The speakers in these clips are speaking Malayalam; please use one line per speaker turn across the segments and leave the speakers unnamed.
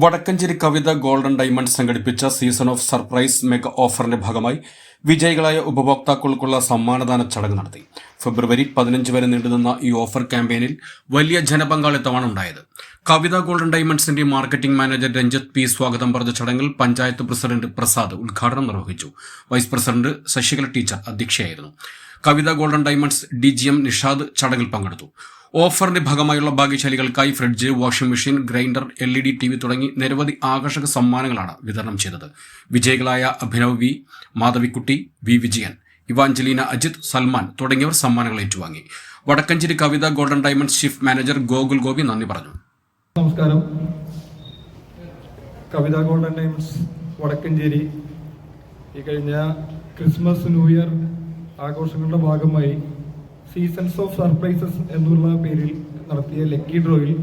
വടക്കഞ്ചേരി കവിത ഗോൾഡൻ ഡയമണ്ട് സംഘടിപ്പിച്ച സീസൺ ഓഫ് സർപ്രൈസ് മെഗാ ഓഫറിന്റെ ഭാഗമായി വിജയികളായ ഉപഭോക്താക്കൾക്കുള്ള സമ്മാനദാന ചടങ്ങ് നടത്തി. ഫെബ്രുവരി 15 വരെ നീണ്ടുനിന്ന ഈ ഓഫർ ക്യാമ്പയിനിൽ വലിയ ജനപങ്കാളിത്തമാണ് ഉണ്ടായത്. കവിത ഗോൾഡൻ ഡയമണ്ട്സിന്റെ മാർക്കറ്റിംഗ് മാനേജർ രഞ്ജിത്ത് പി സ്വാഗതം പറഞ്ഞ ചടങ്ങിൽ പഞ്ചായത്ത് പ്രസിഡന്റ് പ്രസാദ് ഉദ്ഘാടനം നിർവഹിച്ചു. വൈസ് പ്രസിഡന്റ് ശശികല ടീച്ചർ അധ്യക്ഷയായിരുന്നു. Kavitha golden diamonds DGM Nishad ചടങ്ങിൽ പങ്കെടുത്തു. ഓഫറിന്റെ ഭാഗമായുള്ള ഭാഗ്യശാലികൾക്കായി fridge, washing machine, grinder, LED TV തുടങ്ങി നിരവധി ആകർഷക സമ്മാനങ്ങളാണ് വിതരണം ചെയ്തത്. വിജയികളായ Abhinav V, Madhavikutty, V Vijayan, Evangelina Ajith, Salman തുടങ്ങിയവർ സമ്മാനങ്ങൾ ഏറ്റുവാങ്ങി. Vadakkanchery Kavitha golden diamonds chief manager Gokul Gopi നന്ദി പറഞ്ഞു.
നമസ്കാരം. കവിത ഗോൾഡൻ ഡയമണ്ട്സ് വടക്കഞ്ചേരി ഈ കഴിഞ്ഞ ക്രിസ്മസ്, ന്യൂ ഇയർ ആഘോഷങ്ങളുടെ ഭാഗമായി സീസൺസ് ഓഫ് സർപ്രൈസസ് എന്നുള്ള പേരിൽ നടത്തിയ ലക്കി ഡ്രോയിൽ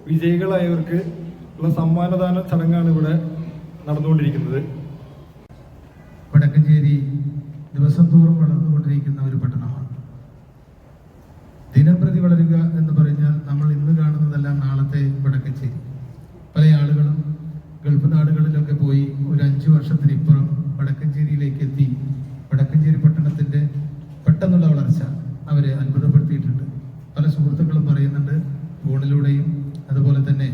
വിജയികളായവർക്ക് ഉള്ള സമ്മാനദാന ചടങ്ങാണ് ഇവിടെ നടന്നുകൊണ്ടിരിക്കുന്നത്.
വടക്കഞ്ചേരി ദിവസം തോറും വളർന്നുകൊണ്ടിരിക്കുന്ന ഒരു പട്ടണമാണ്. ദിനംപ്രതി വളരുക എന്ന് പറഞ്ഞാൽ നമ്മൾ ഇന്ന് കാണുന്നതെല്ലാം നാളത്തെ വടക്കഞ്ചേരി. പല ആളുകളും ഗൾഫ് നാടുകളിലൊക്കെ പോയി ഒരു 5 വർഷത്തിനിപ്പുറം വടക്കഞ്ചേരിയിലേക്ക് എത്തി വടക്കഞ്ചേരി പട്ടണത്തിന്റെ പെട്ടെന്നുള്ള വളർച്ച അവരെ അത്ഭുതപ്പെടുത്തിയിട്ടുണ്ട്. പല സുഹൃത്തുക്കളും പറയുന്നുണ്ട്, ഫോണിലൂടെയും അതുപോലെ തന്നെ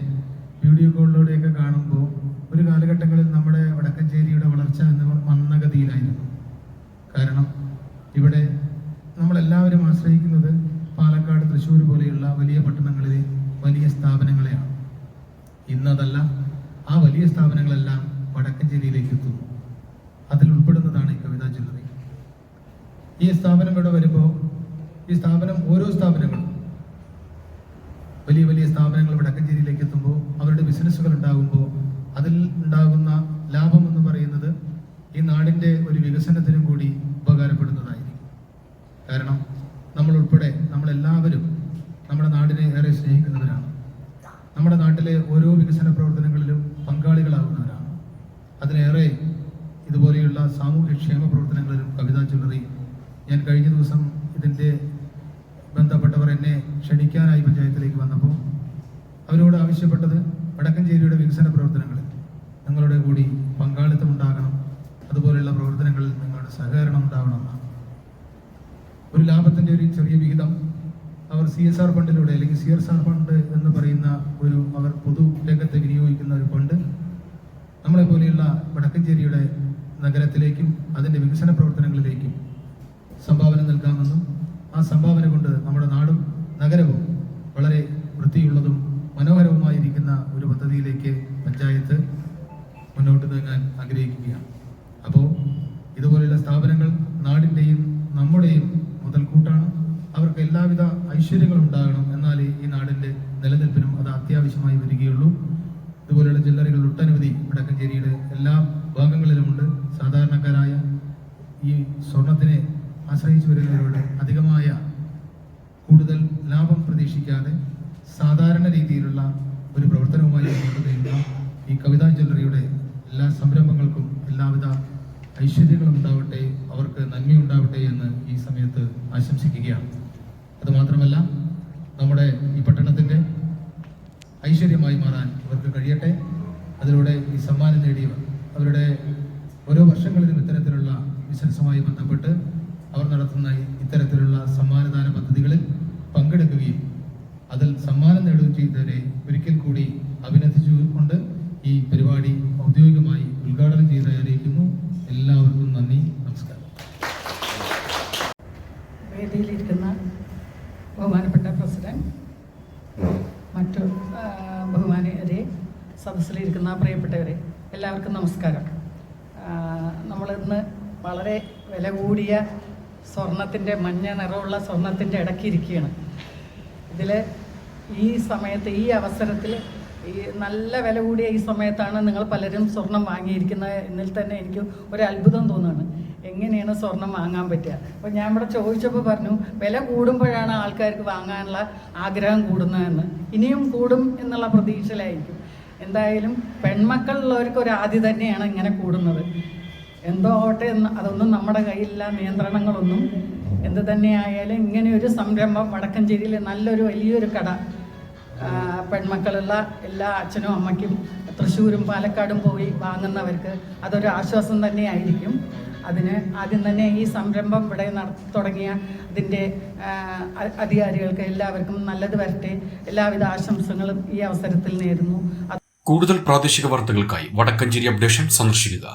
വീഡിയോ കോളിലൂടെയൊക്കെ കാണുമ്പോൾ ഒരു കാലഘട്ടങ്ങളിൽ നമ്മുടെ വടക്കഞ്ചേരിയുടെ വളർച്ച എന്ന് മന്ദഗതിയിലായിരുന്നു. കാരണം ഇവിടെ നമ്മളെല്ലാവരും ആശ്രയിക്കുന്നത് പാലക്കാട്, തൃശ്ശൂർ പോലെയുള്ള വലിയ പട്ടണങ്ങളിലെ വലിയ സ്ഥാപനങ്ങളെയാണ്. ഇന്നതല്ല, ആ വലിയ സ്ഥാപനങ്ങളെല്ലാം വടക്കഞ്ചേരിയിലേക്ക് എത്തുന്നു. അതിൽ ഉൾപ്പെടുന്നതാണ് ഈ കവിത ജ്വല്ലറി. ഈ സ്ഥാപനം ഇവിടെ വരുമ്പോൾ ഈ സ്ഥാപനം, ഓരോ സ്ഥാപനങ്ങളും വലിയ വലിയ സ്ഥാപനങ്ങൾ വടക്കഞ്ചേരിയിലേക്ക് എത്തുമ്പോൾ അവരുടെ ബിസിനസ്സുകൾ ഉണ്ടാകുമ്പോൾ അതിൽ ഉണ്ടാകുന്ന ലാഭം എന്ന് പറയുന്നത് ഈ നാടിൻ്റെ ഒരു വികസനത്തിനും കൂടി ഉപകാരപ്പെടുന്നതായിരിക്കും. കാരണം നമ്മളുൾപ്പെടെ നമ്മളെല്ലാവരും നമ്മുടെ നാടിനെ ഏറെ സ്നേഹിക്കുന്നവരാണ്. നമ്മുടെ നാട്ടിലെ ഓരോ വികസന പ്രവർത്തനങ്ങളിലും പങ്കാളികളാകുന്നവരാണ്. അതിനേറെ ഇതുപോലെയുള്ള സാമൂഹ്യക്ഷേമ പ്രവർത്തനങ്ങളിലും കവിത ജ്വല്ലറി, ഞാൻ കഴിഞ്ഞ ദിവസം ഇതിൻ്റെ ബന്ധപ്പെട്ടവർ എന്നെ ക്ഷണിക്കാനായി പഞ്ചായത്തിലേക്ക് വന്നപ്പോൾ അവരോട് ആവശ്യപ്പെട്ടത് വടക്കഞ്ചേരിയുടെ വികസന പ്രവർത്തനങ്ങളിൽ നിങ്ങളുടെ കൂടി പങ്കാളിത്തം ഉണ്ടാകണം, അതുപോലെയുള്ള പ്രവർത്തനങ്ങളിൽ നിങ്ങളുടെ സഹകരണം ഉണ്ടാവണമെന്നാണ്. ഒരു ലാഭത്തിൻ്റെ ഒരു ചെറിയ വിഹിതം അവർ CSR ഫണ്ടിലൂടെ, അല്ലെങ്കിൽ CSR ഫണ്ട് എന്ന് പറയുന്ന അവർ പൊതു രംഗത്തെ വിനിയോഗിക്കുന്ന ഒരു ഫണ്ട് നമ്മളെപ്പോലെയുള്ള വടക്കഞ്ചേരിയുടെ നഗരത്തിലേക്കും അതിൻ്റെ വികസന പ്രവർത്തനങ്ങളിലേക്കും സംഭാവന നൽകാമെന്നും ആ സംഭാവന കൊണ്ട് നമ്മുടെ നാടും നഗരവും വളരെ വൃത്തിയുള്ളതും മനോഹരവുമായിരിക്കുന്ന ഒരു പദ്ധതിയിലേക്ക് പഞ്ചായത്ത് മുന്നോട്ട് നീങ്ങാൻ ആഗ്രഹിക്കുകയാണ്. അപ്പോൾ ഇതുപോലെയുള്ള സ്ഥാപനങ്ങൾ നാടിൻ്റെയും നമ്മുടെയും മുതൽക്കൂട്ടാണ്. അവർക്ക് എല്ലാവിധ ഐശ്വര്യങ്ങളും ഉണ്ടാകണം, എന്നാലേ ഈ നാടിൻ്റെ നിലനിൽപ്പിനും അത് അത്യാവശ്യമായി വരികയുള്ളൂ. ഇതുപോലെയുള്ള ജ്വല്ലറികൾ ഒട്ടനവധി വടക്കഞ്ചേരിയുടെ എല്ലാ ഭാഗങ്ങളിലുമുണ്ട്. സാധാരണക്കാരായ ഈ സ്വർണത്തിനെ ആശ്രയിച്ചു വരുന്നവരോട് അധികമായ കൂടുതൽ ലാഭം പ്രതീക്ഷിക്കാതെ സാധാരണ രീതിയിലുള്ള ഒരു പ്രവർത്തനവുമായി മുന്നോട്ട് നീങ്ങുന്ന ഈ കവിത ജ്വല്ലറിയുടെ എല്ലാ സംരംഭങ്ങൾക്കും എല്ലാവിധ ഐശ്വര്യങ്ങളും ഉണ്ടാവട്ടെ, അവർക്ക് നന്മയുണ്ടാവട്ടെ എന്ന് ഈ സമയത്ത് ആശംസിക്കുകയാണ്. അതുമാത്രമല്ല, നമ്മുടെ ഈ പട്ടണത്തിൻ്റെ ഐശ്വര്യമായി മാറാൻ ഇവർക്ക് കഴിയട്ടെ. അതിലൂടെ ഈ സമ്മാനം നേടിയവർ അവരുടെ ഓരോ വർഷങ്ങളിലും ഇത്തരത്തിലുള്ള ബിസിനസ്സുമായി ബന്ധപ്പെട്ട് അവർ നടത്തുന്ന ഇത്തരത്തിലുള്ള സമ്മാനദാന പദ്ധതികളിൽ പങ്കെടുക്കുകയും അതിൽ സമ്മാനം നേടുകയും ചെയ്തവരെ ഒരിക്കൽ കൂടി അഭിനന്ദിച്ചുകൊണ്ട് ഈ പരിപാടി ഔദ്യോഗികമായി ഉദ്ഘാടനം ചെയ്ത് അറിയിക്കുന്നു. എല്ലാവർക്കും നന്ദി, നമസ്കാരം.
വേദിയിലിരിക്കുന്ന ബഹുമാനപ്പെട്ട പ്രസിഡന്റ്, മറ്റു ബഹുമാനരെ, സദസ്സിലിരിക്കുന്ന പ്രിയപ്പെട്ടവരെ, എല്ലാവർക്കും നമസ്കാരം. നമ്മളിന്ന് വളരെ വില കൂടിയ സ്വർണത്തിൻ്റെ, മഞ്ഞ നിറമുള്ള സ്വർണത്തിൻ്റെ ഇടയ്ക്കിരിക്കുകയാണ്. ഇതിൽ ഈ സമയത്ത്, ഈ അവസരത്തിൽ, ഈ നല്ല വില കൂടിയ ഈ സമയത്താണ് നിങ്ങൾ പലരും സ്വർണം വാങ്ങിയിരിക്കുന്നത്. എന്നിൽ തന്നെ എനിക്ക് ഒരു അത്ഭുതം തോന്നുകയാണ്, എങ്ങനെയാണ് സ്വർണം വാങ്ങാൻ പറ്റുക. അപ്പോൾ ഞാൻ ഇവിടെ ചോദിച്ചപ്പോൾ പറഞ്ഞു, വില കൂടുമ്പോഴാണ് ആൾക്കാർക്ക് വാങ്ങാനുള്ള ആഗ്രഹം കൂടുന്നതെന്ന്. ഇനിയും കൂടും എന്നുള്ള പ്രതീക്ഷയിലായിരിക്കും. എന്തായാലും പെൺമക്കളുള്ളവർക്ക് ഒരു ആദ്യം തന്നെയാണ് ഇങ്ങനെ കൂടുന്നത്. എന്തോ ആവട്ടെ, അതൊന്നും നമ്മുടെ കയ്യിലില്ല, നിയന്ത്രണങ്ങളൊന്നും. എന്ത് തന്നെയായാലും ഇങ്ങനെയൊരു സംരംഭം വടക്കഞ്ചേരിയിൽ നല്ലൊരു വലിയൊരു കട പെൺമക്കളുള്ള എല്ലാ അച്ഛനും അമ്മയ്ക്കും തൃശ്ശൂരും പാലക്കാടും പോയി വാങ്ങുന്നവർക്ക് അതൊരു ആശ്വാസം തന്നെയായിരിക്കും. അതിന് ആദ്യം തന്നെ ഈ സംരംഭം ഇവിടെ തുടങ്ങിയ ഇതിൻ്റെ അധികാരികൾക്ക് എല്ലാവർക്കും നല്ലത് വരട്ടെ, എല്ലാവിധ ആശംസകളും ഈ അവസരത്തിൽ നേരുന്നു.
കൂടുതൽ പ്രാദേശിക വാർത്തകൾക്കായി വടക്കഞ്ചേരി അപ്ഡേഷൻ സന്ദർശിക്കുക.